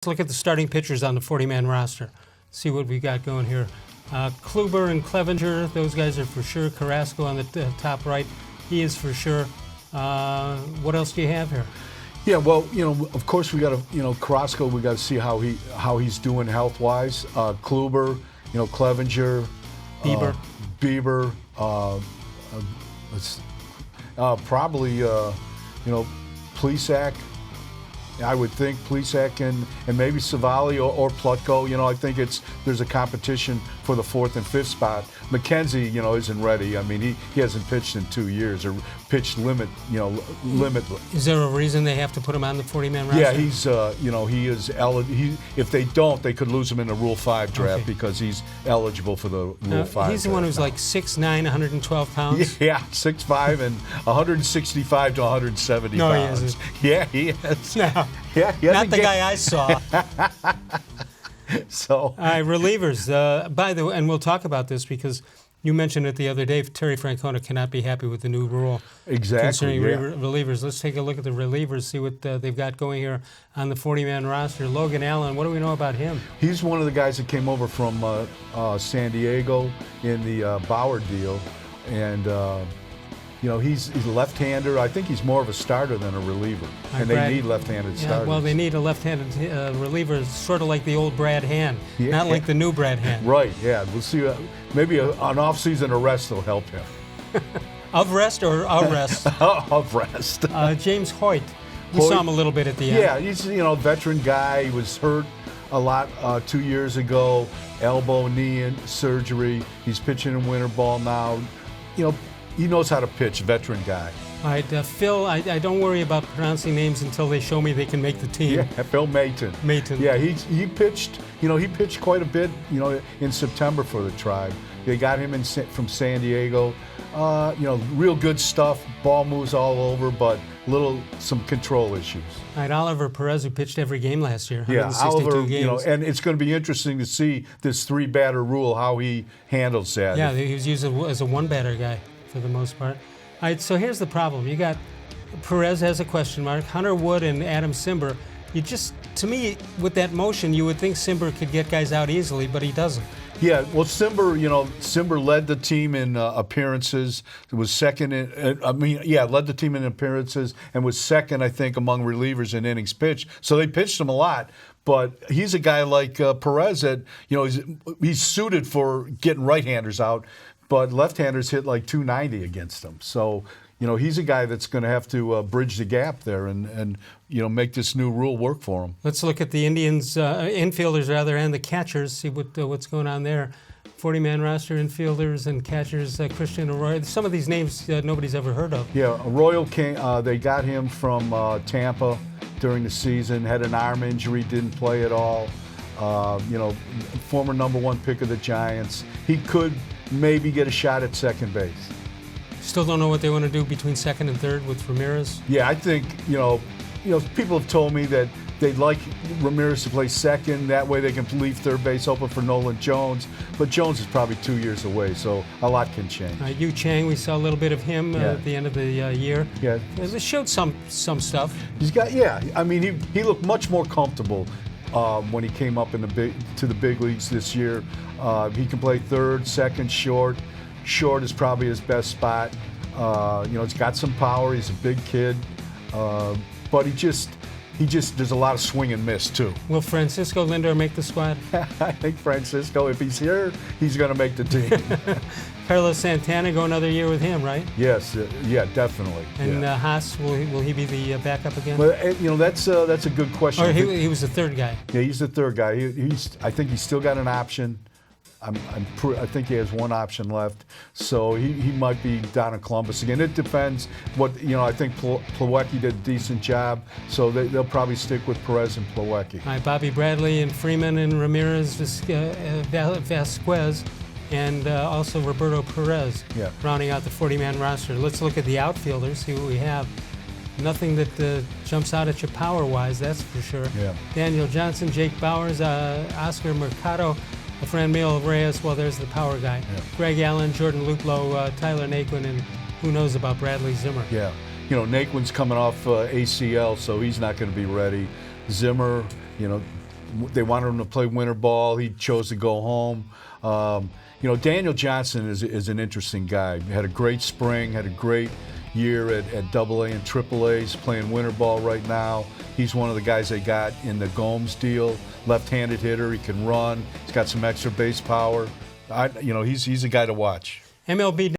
Let's look at the starting pitchers on the 40-man roster. See what we got going here. Kluber and Clevinger, those guys are for sure. Carrasco on the top right, he is for sure. What else do you have here? Yeah, well, of course we got to, Carrasco, we got to see how he's doing health-wise. Kluber, Clevinger, Bieber, probably, Plesac. I would think Plesac and maybe Civale or Plutko. I think there's a competition for the 4th and 5th spot. McKenzie, isn't ready. I mean, he hasn't pitched in 2 years or pitched limit. Is there a reason they have to put him on the 40-man roster? Yeah, he's he is eligible. If they don't, they could lose him in the Rule 5 draft because he's eligible for the Rule 5. He's the one who's like 6'9", 112 pounds. Yeah, 6'5" and 165 to 170 no, pounds. He isn't. Yeah, he is. No, yeah, not the guy I saw. So, all right, relievers. By the way, and we'll talk about this because you mentioned it the other day. Terry Francona cannot be happy with the new rule concerning relievers. Let's take a look at the relievers, see what they've got going here on the 40-man roster. Logan Allen, what do we know about him? He's one of the guys that came over from San Diego in the Bauer deal, and he's a left-hander. I think he's more of a starter than a reliever, and they need left-handed starters. Well, they need a left-handed reliever, sort of like the old Brad Hand, not like the new Brad Hand. Right, yeah. We'll see. Maybe an off-season arrest will help him. Of rest or arrest? Of rest. James Hoyt. We saw him a little bit at the end. Yeah, he's a veteran guy. He was hurt a lot 2 years ago. Elbow, knee surgery. He's pitching in winter ball now. He knows how to pitch, veteran guy. All right, Phil, I don't worry about pronouncing names until they show me they can make the team. Yeah, Phil Mayton. Yeah, he pitched, he pitched quite a bit, in September for the Tribe. They got him from San Diego. Real good stuff. Ball moves all over, but some control issues. All right, Oliver-Perez, who pitched every game last year, yeah, 162 Oliver, games. And it's going to be interesting to see this 3-batter rule, how he handles that. Yeah, he was used as a 1-batter guy for the most part. All right, so here's the problem. You got Perez has a question mark, Hunter Wood and Adam-Cimber. To me, with that motion, you would think Cimber could get guys out easily, but he doesn't. Yeah, well, Cimber led the team in appearances. Was second led the team in appearances and was second, I think, among relievers in innings pitched. So they pitched him a lot. But he's a guy like Perez that, he's suited for getting right-handers out, but left-handers hit like 290 against him. So, he's a guy that's going to have to bridge the gap there and make this new rule work for him. Let's look at the infielders and the catchers, see what's going on there. 40-man roster, infielders and catchers, Christian Arroyo. Some of these names nobody's ever heard of. Yeah, Arroyo they got him from Tampa during the season, had an arm injury, didn't play at all. Former #1 pick of the Giants. He could maybe get a shot at second base. Still don't know what they want to do between second and third with Ramirez? Yeah, I think, people have told me that they'd like Ramirez to play second. That way they can leave third base open for Nolan Jones. But Jones is probably 2 years away, so a lot can change. Yu Chang, we saw a little bit of him at the end of the year. Yeah. They showed some stuff. He looked much more comfortable when he came up to the big leagues this year. He can play third, second, short. Short is probably his best spot. He's got some power. He's a big kid, but he just there's a lot of swing and miss too. Will Francisco-Lindor make the squad? I think Francisco, if he's here, he's going to make the team. Carlos-Santana, go another year with him, right? Yes, definitely. And Haas, will he be the backup again? Well, that's a good question. Or he was the third guy. Yeah, he's the third guy. I think he's still got an option. I think he has one option left, so he might be down in Columbus again. It depends what I think Plawecki did a decent job, so they'll probably stick with Perez and Plawecki. All right, Bobby Bradley and Freeman and Ramirez, Vasquez, and also Roberto-Perez, rounding out the 40-man roster. Let's look at the outfielders, see what we have. Nothing that jumps out at you power-wise, that's for sure. Yeah. Daniel Johnson, Jake-Bauers, Oscar-Mercado, franmil-Reyes, well, there's the power guy. Yeah. Greg Allen, Jordan Luplow, Tyler-Naquin, and who knows about Bradley-Zimmer. Yeah. Naquin's coming off ACL, so he's not going to be ready. Zimmer, They wanted him to play winter ball. He chose to go home. Daniel Johnson is an interesting guy. He had a great spring, had a great year at AA and AAA. He's playing winter ball right now. He's one of the guys they got in the Gomes deal. Left-handed hitter. He can run. He's got some extra base power. He's a guy to watch. MLB